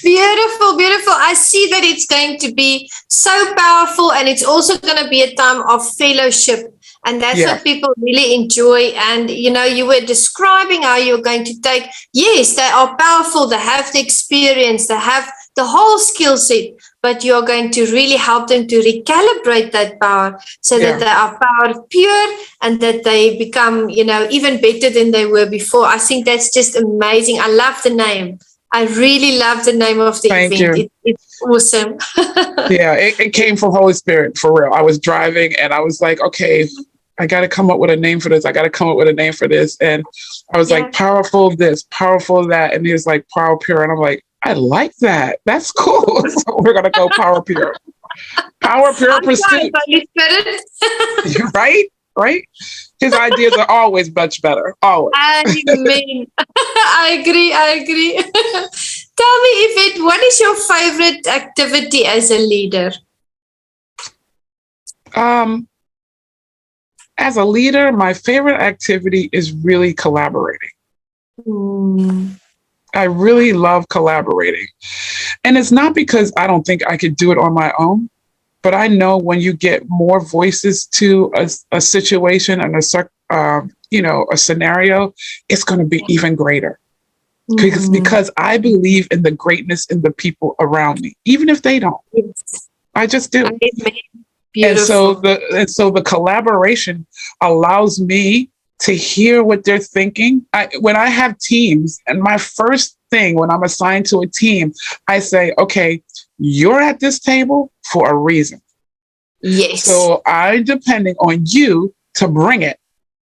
Beautiful, beautiful. I see that it's going to be so powerful, and it's also going to be a time of fellowship. And that's what people really enjoy. And, you were describing how you're going to take, yes, they are powerful, they have the experience, they have the whole skill set, but you're going to really help them to recalibrate that power so that they are power pure and that they become, even better than they were before. I think that's just amazing. I love the name. I really love the name of the event. It's awesome. Yeah, it came from Holy Spirit, for real. I was driving and I was like, okay, I got to come up with a name for this. I got to come up with a name for this. And I was like, powerful this, powerful that. And he was like, power pure. And I'm like, I like that. That's cool. So we're going to go power pure. Power pure pursuit. Right? His ideas are always much better. Always. Amen. I agree. Tell me, Yvette, what is your favorite activity as a leader? As a leader, my favorite activity is really collaborating. I really love collaborating. And it's not because I don't think I could do it on my own, but I know when you get more voices to a situation and a scenario, it's going to be even greater. Because I believe in the greatness in the people around me, even if they don't. Yes. I just do. Beautiful. And so the collaboration allows me to hear what they're thinking. When I have teams, and my first thing when I'm assigned to a team, I say, okay, you're at this table for a reason. Yes. So I'm depending on you to bring it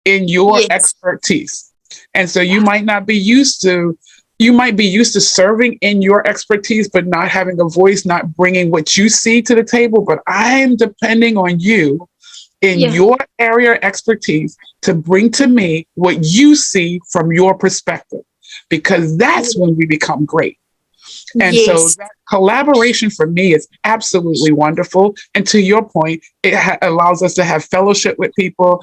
in your expertise. And so you might be used to serving in your expertise, but not having a voice, not bringing what you see to the table. But I'm depending on you in your area of expertise to bring to me what you see from your perspective, because that's when we become great. And so that collaboration for me is absolutely wonderful. And to your point, it allows us to have fellowship with people.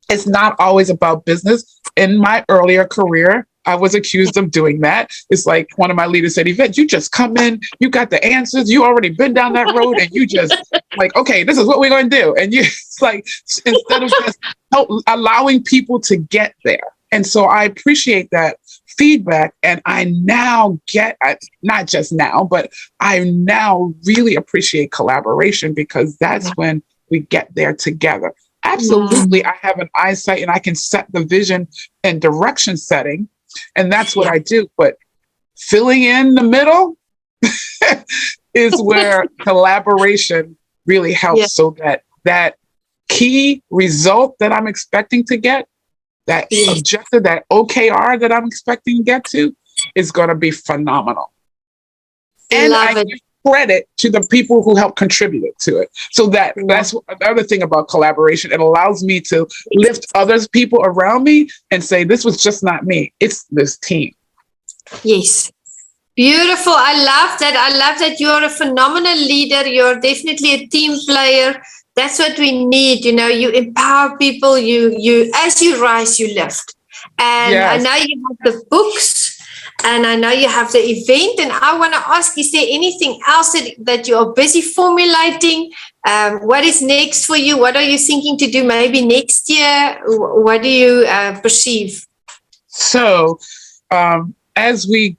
It's not always about business. In my earlier career, I was accused of doing that. It's like one of my leaders said, Yvette, you just come in, you got the answers, you already been down that road, and you just like, okay, this is what we're going to do. And it's like, instead of just allowing people to get there. And so I appreciate that feedback. And I now not just now, but I now really appreciate collaboration, because that's when we get there together. Absolutely. I have an eyesight and I can set the vision and direction setting. And that's what I do. But filling in the middle is where collaboration really helps, so that key result that I'm expecting to get, that objective, that OKR that I'm expecting to get to, is going to be phenomenal. And I give credit to the people who help contribute to it. So that's another thing about collaboration. It allows me to lift other people around me and say, this was just not me. It's this team. Yes. Beautiful. I love that. I love that you're a phenomenal leader. You're definitely a team player. That's what we need. You empower people. You as you rise, you lift. And I know you have the books. And I know you have the event, and I want to ask, is there anything else that you are busy formulating? What is next for you? What are you thinking to do maybe next year? What do you perceive? So as we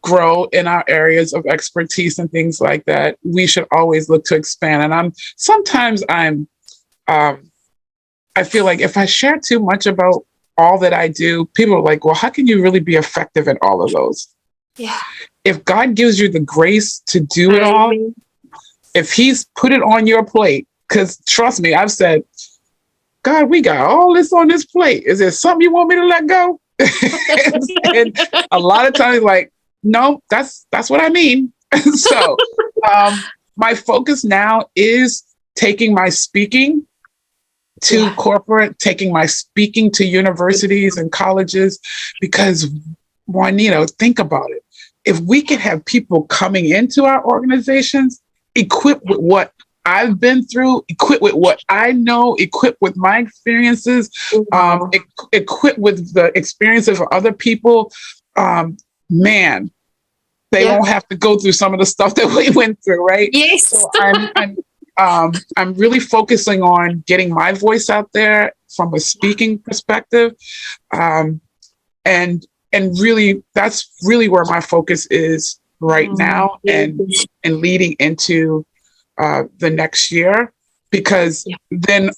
grow in our areas of expertise and things like that, we should always look to expand. And I feel like if I share too much about all that I do, people are like, well, how can you really be effective in all of those? Yeah. If God gives you the grace to do it all, if he's put it on your plate, because trust me, I've said, God, we got all this on this plate. Is there something you want me to let go? And a lot of times, like, No, that's what I mean. So my focus now is taking my speaking to corporate, taking my speaking to universities and colleges, because Juanita, think about it. If we could have people coming into our organizations equipped with what I've been through, equipped with what I know, equipped with my experiences, equipped with the experiences of other people, man, they won't have to go through some of the stuff that we went through, right? Yes. So I'm really focusing on getting my voice out there from a speaking perspective, and really that's really where my focus is right now, and leading into the next year, because then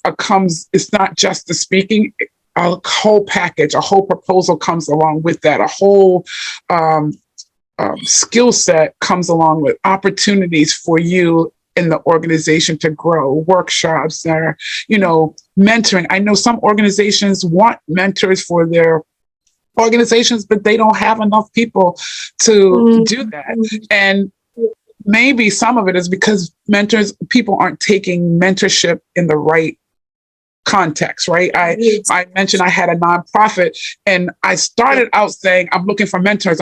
it's not just the speaking, a whole package, a whole proposal comes along with that, a whole skill set comes along with opportunities for you in the organization to grow, workshops or, mentoring. I know some organizations want mentors for their organizations, but they don't have enough people to do that. And maybe some of it is because people aren't taking mentorship in the right context, right? I mentioned I had a nonprofit, and I started out saying, I'm looking for mentors.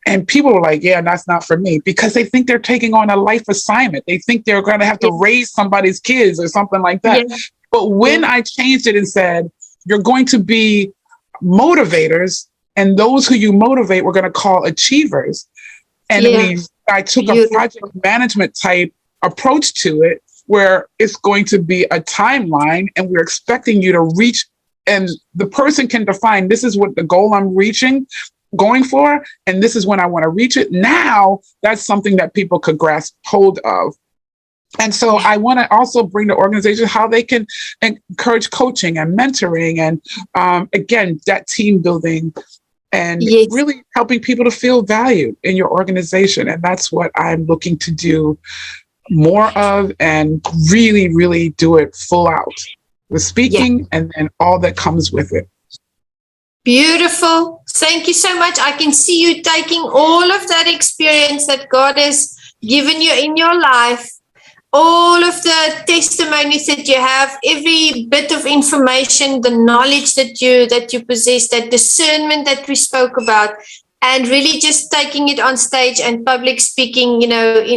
And people were like, yeah, that's not for me, because they think they're taking on a life assignment. They think they're going to have to raise somebody's kids or something like that. But when I changed it and said, you're going to be motivators, and those who you motivate, we're going to call achievers. And I took a project management type approach to it, where it's going to be a timeline, and we're expecting you to reach, and the person can define, this is what the goal I'm going for, and this is when I want to reach it. Now that's something that people could grasp hold of. And so I want to also bring the organization how they can encourage coaching and mentoring, and again, that team building, and really helping people to feel valued in your organization. And that's what I'm looking to do more of, and really, really do it full out, the speaking and then all that comes with it. Beautiful. Thank you so much. I can see you taking all of that experience that God has given you in your life, all of the testimonies that you have, every bit of information, the knowledge that you possess, that discernment that we spoke about, and really just taking it on stage and public speaking,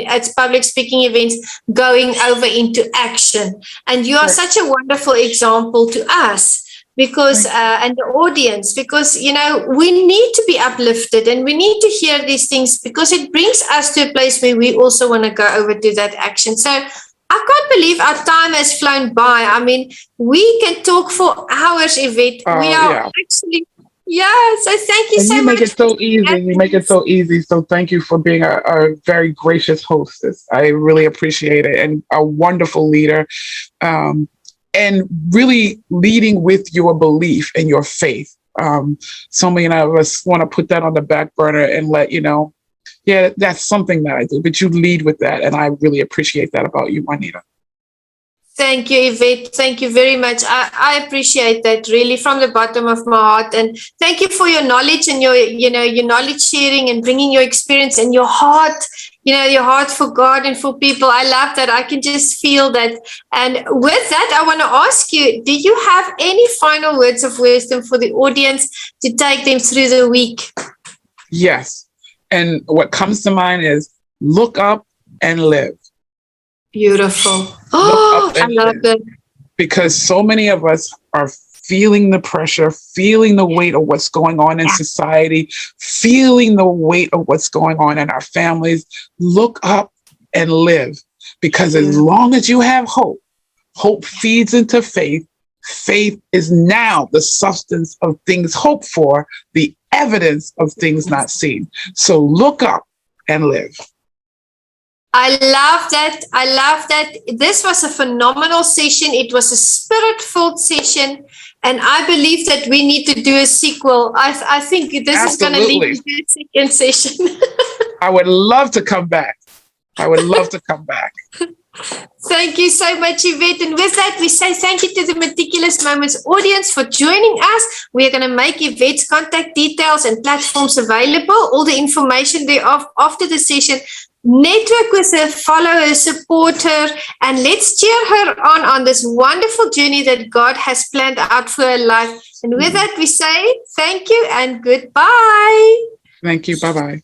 at public speaking events, going over into action. And you are such a wonderful example to us, because and the audience, because we need to be uplifted, and we need to hear these things, because it brings us to a place where we also want to go over to that action. So I can't believe our time has flown by. I mean, we can talk for hours, Yvette. We are actually, so thank you so much. You make it so easy. You make it so easy. So thank you for being a very gracious hostess. I really appreciate it, and a wonderful leader. And really leading with your belief and your faith. So many of us want to put that on the back burner and let that's something that I do, but you lead with that. And I really appreciate that about you, Juanita. Thank you, Yvette. Thank you very much. I appreciate that really from the bottom of my heart. And thank you for your knowledge and your knowledge sharing, and bringing your experience and your heart, your heart for God and for people. I love that. I can just feel that. And with that, I want to ask you, do you have any final words of wisdom for the audience to take them through the week? Yes. And what comes to mind is look up and live. Beautiful. Oh, I love that. Because so many of us are feeling the pressure, feeling the weight of what's going on in society, feeling the weight of what's going on in our families. Look up and live, because as long as you have hope, hope feeds into faith. Faith is now the substance of things hoped for, the evidence of things not seen. So look up and live. I love that. I love that. This was a phenomenal session. It was a spirit-filled session. And I believe that we need to do a sequel. I think this is going to lead to a second session. I would love to come back. Thank you so much, Yvette. And with that, we say thank you to the Meticulous Moments audience for joining us. We are going to make Yvette's contact details and platforms available, all the information thereof after the session. Network with her, follow her, support her, and let's cheer her on this wonderful journey that God has planned out for her life. And with that, we say thank you and goodbye. Thank you. Bye-bye.